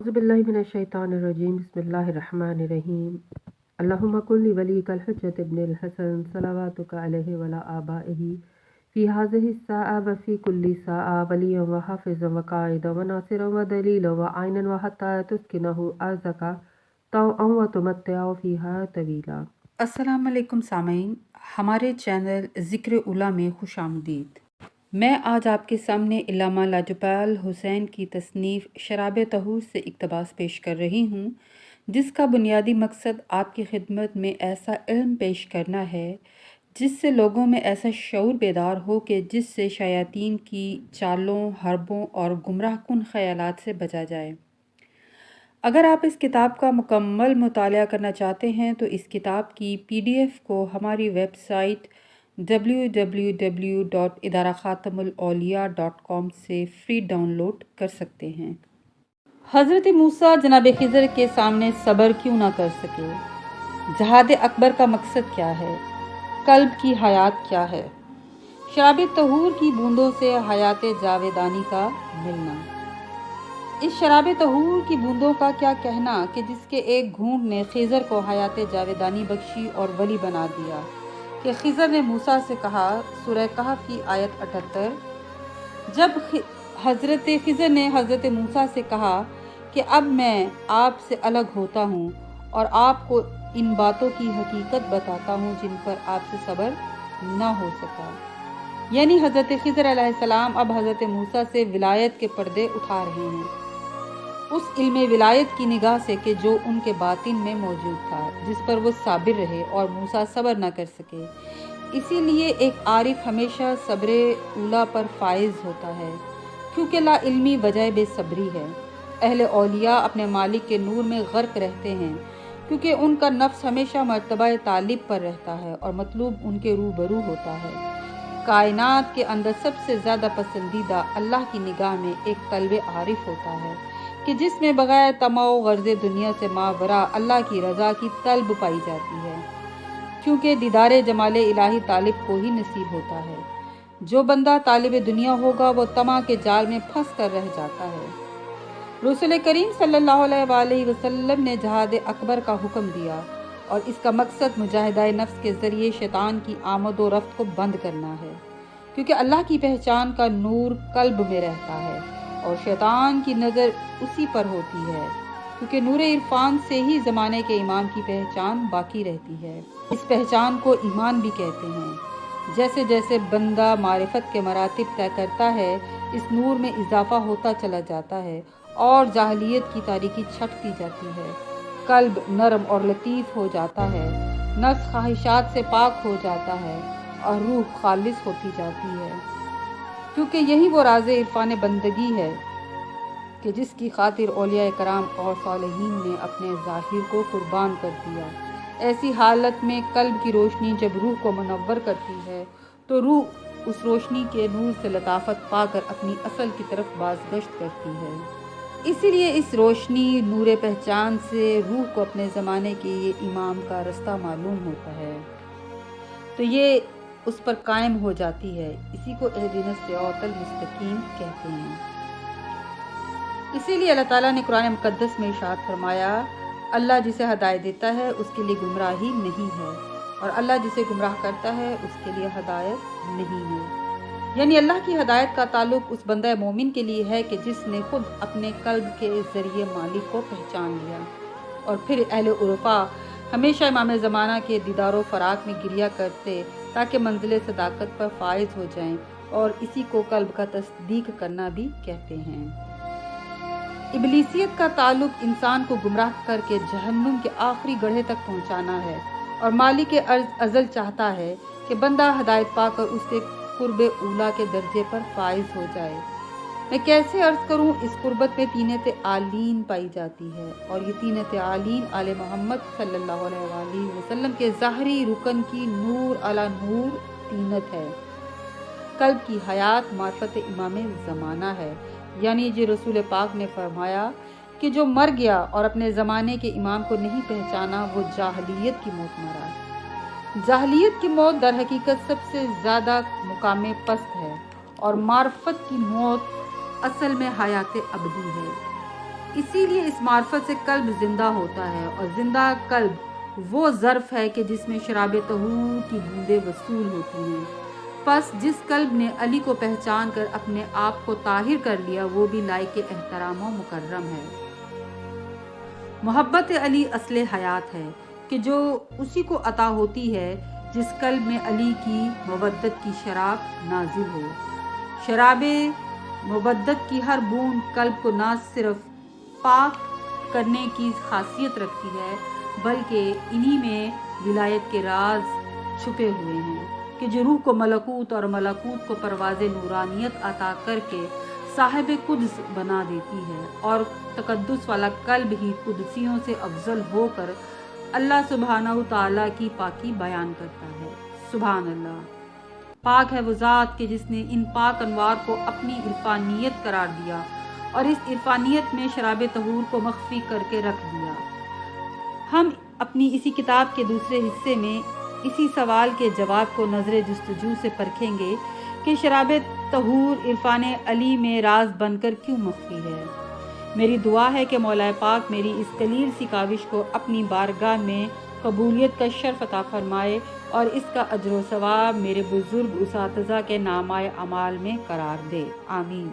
औज़ुबिल्लाहि मिनश्शैतानिर्रजीम बिस्मिल्लाहिर्रहमानिर्रहीम अल्लाहुम्मा कुल्लि वलिय्यिकल हुज्जत इब्निल हसन सलवातुका अलैहि वला आबाइही फ़ी हाज़िहि स्साअ व फ़ी कुल्लि साअ वलिय्यन व हाफ़िज़न व क़ाइदन व नासिरन व दलीलन व आइनन व हत्ता तुस्किनहु अर्ज़का तौअन व तुमत्तिअहु फ़ीहा तवीला। अस्सलाम वालेकुम सामीन, हमारे चैनल ज़िक्र उला में खुशामदीद। मैं आज आपके सामने इल्लामा लाजपाल हुसैन की तसनीफ़ शराब तहूर से इक़्तिबास पेश कर रही हूँ, जिसका बुनियादी मकसद आपकी खिदमत में ऐसा इल्म पेश करना है जिससे लोगों में ऐसा शऊर बेदार हो कि जिससे शयातीन की चालों, हरबों और गुमराहकुन ख़यालात से बचा जाए। अगर आप इस किताब का मुकम्मल मुताला करना चाहते हैं तो इस किताब की PDF को हमारी वेबसाइट www.idarakhatamulauliya.com से फ्री डाउनलोड कर सकते हैं। हज़रत मूसा जनाब खिज़र के सामने सब्र क्यों ना कर सके? जहाद अकबर का मकसद क्या है? कल्ब की हयात क्या है? शराब तहूर की बूंदों से हयात जावेदानी का मिलना। इस शराब तहूर की बूंदों का क्या कहना कि जिसके एक घूंट ने खिज़र को हयात जावेदानी बख्शी और वली बना दिया। कि खिज़र ने मूसा से कहा, सूरह कहफ की आयत 78। जब हज़रत खिज़र ने हज़रत मूसा से कहा कि अब मैं आपसे अलग होता हूँ और आपको इन बातों की हकीकत बताता हूँ जिन पर आपसे सब्र न हो सका, यानी हज़रत खिज़र अलैहिस्सलाम अब हज़रत मूसा से विलायत के पर्दे उठा रहे हैं, उस इल्म विलायत की निगाह से कि जो उनके बातिन में मौजूद था, जिस पर वो साबिर रहे और मूसा सब्र न कर सके। इसीलिए एक आरिफ हमेशा सब्र उला पर फाइज होता है, क्योंकि ला इल्मी वजह बेसब्री है। अहले औलिया अपने मालिक के नूर में गर्क रहते हैं, क्योंकि उनका नफ्स हमेशा मर्तबा तालिब पर रहता है और मतलूब उनके रूबरू होता है। कायनात के अंदर सबसे ज़्यादा पसंदीदा अल्लाह की निगाह में एक तलब आरिफ होता है कि जिसमें बगैर तमाओ गर्ज़े दुनिया से मावरा अल्लाह की रज़ा की तलब पाई जाती है, क्योंकि दीदारे जमाले इलाही तालिब को ही नसीब होता है। जो बंदा तालिब दुनिया होगा वो तमा के जाल में फंस कर रह जाता है। रसूल करीम सल्लल्लाहु अलैहि वसल्लम ने जहाद अकबर का हुक्म दिया और इसका मकसद मुजाहिदा नफ्स के ज़रिए शैतान की आमद व रफ्त को बंद करना है, क्योंकि अल्लाह की पहचान का नूर कल्ब में रहता है और शैतान की नज़र उसी पर होती है, क्योंकि नूर इरफान से ही ज़माने के इमाम की पहचान बाकी रहती है। इस पहचान को ईमान भी कहते हैं। जैसे जैसे बंदा मारिफत के मरातिब तय करता है, इस नूर में इजाफा होता चला जाता है और जाहलियत की तारीकी छटती जाती है। कल्ब नरम और लतीफ़ हो जाता है, नफ्स ख्वाहिशात से पाक हो जाता है और रूह खालिस होती जाती है, क्योंकि यही वो राज़ इरफान बंदगी है कि जिसकी खातिर औलिया कराम और सालिहीन ने अपने ज़ाहिर को कुर्बान कर दिया। ऐसी हालत में कल्ब की रोशनी जब रूह को मुनव्वर करती है तो रूह उस रोशनी के नूर से लताफत पाकर अपनी असल की तरफ बाज़गश्त करती है। इसीलिए इस रोशनी नूर पहचान से रूह को अपने ज़माने के ये इमाम का रास्ता मालूम होता है, तो ये उस पर कायम हो जाती है। इसी को एहदिनस सिरातल मुस्तकीम कहते हैं। इसीलिए अल्लाह ताला ने कुरान मुक़द्दस में इरशाद फरमाया, अल्लाह जिसे हदायत देता है उसके लिए गुमराही नहीं है और अल्लाह जिसे गुमराह करता है उसके लिए हदायत नहीं है। यानी अल्लाह की हदायत का ताल्लुक उस बंदा मोमिन के लिए है कि जिसने खुद अपने कल्ब के ज़रिए मालिक को पहचान लिया। और फिर अहले उरफा हमेशा इमाम ज़माना के दीदारो फ़राक में गिरिया करते ताकि मंजिल सदाकत पर फाइज हो जाएं, और इसी को कल्ब का तस्दीक करना भी कहते हैं। इब्लीसियत का ताल्लुक इंसान को गुमराह करके जहन्नुम के आखिरी गड्ढे तक पहुंचाना है, और मालिक अज़ल चाहता है कि बंदा हदायत पाकर उसके कुर्ब उला के दर्जे पर फाइज हो जाए। मैं कैसे अर्ज़ करूं, इस कुर्बत में तीनत आलीन पाई जाती है, और ये तीनत आलीन आले मोहम्मद सल्लल्लाहु अलैहि वसल्लम के ज़ाहरी रुकन की नूर अला नूर तीनत है। कल्ब की हयात मार्फत इमाम ज़माना है, यानी जो रसूल पाक ने फरमाया कि जो मर गया और अपने ज़माने के इमाम को नहीं पहचाना वो जाहलियत की मौत मरा। जाहलियत की मौत दर हकीकत सबसे ज़्यादा मुकामे पस्त है और मार्फत की मौत असल में हयात अबदी है। اسی لیے اس معرفت سے قلب زندہ ہوتا ہے، اور زندہ قلب وہ ظرف ہے کہ جس میں شراب طہور کی بوندیں وصول ہوتی ہیں۔ پس جس قلب نے علی کو پہچان کر اپنے آپ کو طاہر کر لیا وہ بھی لائق احترام و مکرم ہے۔ محبت علی اصل حیات ہے کہ جو اسی کو عطا ہوتی ہے جس قلب میں علی کی مودت کی شراب نازل ہو۔ شراب مودت کی ہر بوند قلب کو نہ صرف پاک کرنے کی خاصیت رکھتی ہے بلکہ انہی میں ولایت کے راز چھپے ہوئے ہیں کہ جو روح کو ملکوت اور ملکوت کو پرواز نورانیت عطا کر کے صاحب قدس بنا دیتی ہے، اور تقدس والا قلب ہی قدسیوں سے افضل ہو کر اللہ سبحانہ تعالیٰ کی پاکی بیان کرتا ہے۔ سبحان اللہ، پاک ہے وہ ذات کہ جس نے ان پاک انوار کو اپنی عرفانیت قرار دیا اور اس عرفانیت میں شراب طہور کو مخفی کر کے رکھ دیا۔ ہم اپنی اسی کتاب کے دوسرے حصے میں اسی سوال کے جواب کو نظر جستجو سے پرکھیں گے کہ شراب طہور عرفان علی میں راز بن کر کیوں مخفی ہے۔ میری دعا ہے کہ مولا پاک میری اس قلیل سی کاوش کو اپنی بارگاہ میں قبولیت کا شرف عطا فرمائے اور اس کا اجر و ثواب میرے بزرگ اساتذہ کے نامہ اعمال میں قرار دے، آمین۔